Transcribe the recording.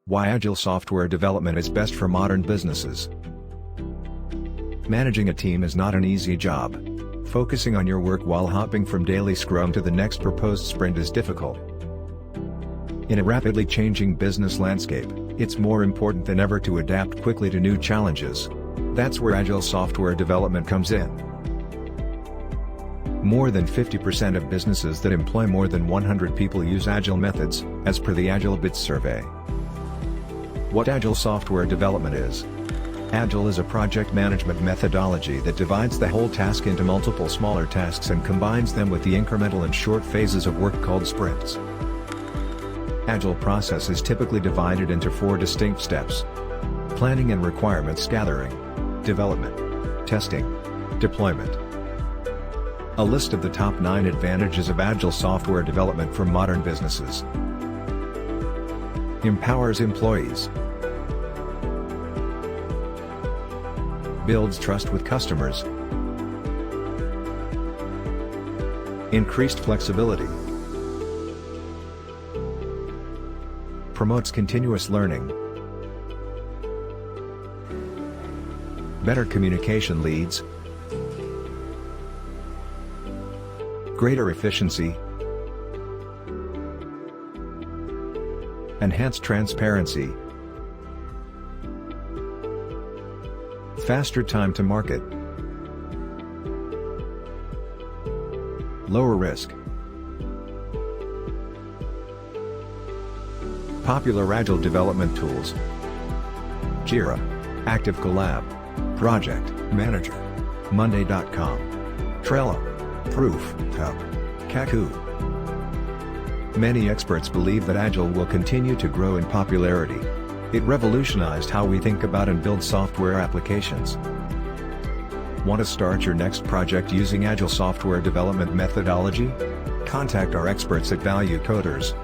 Why Agile software development is best for modern businesses. Managing a team is not an easy job. Focusing on your work while hopping from daily Scrum to the next proposed sprint is difficult. In a rapidly changing business landscape, it's more important than ever to adapt quickly to new challenges. That's where Agile software development comes in. More than 50% of businesses that employ more than 100 people use Agile methods, as per the Agile Bits survey. What Agile software development is. Agile is a project management methodology that divides the whole task into multiple smaller tasks and combines them with the incremental and short phases of work called sprints. Agile process is typically divided into 4 distinct steps: planning and requirements gathering, development, testing, deployment. A list of the top 9 advantages of Agile software development for modern businesses. Empowers employees. Builds trust with customers. Increased flexibility. Promotes continuous learning. Better communication leads. Greater efficiency. Enhanced transparency. Faster time to market. Lower risk. Popular Agile development tools: Jira, Active Collab, Project Manager, Monday.com, Trello, Proof Hub, Kaku. Many experts believe that Agile will continue to grow in popularity. It revolutionized how we think about and build software applications. Want to start your next project using Agile software development methodology? Contact our experts at Value Coders.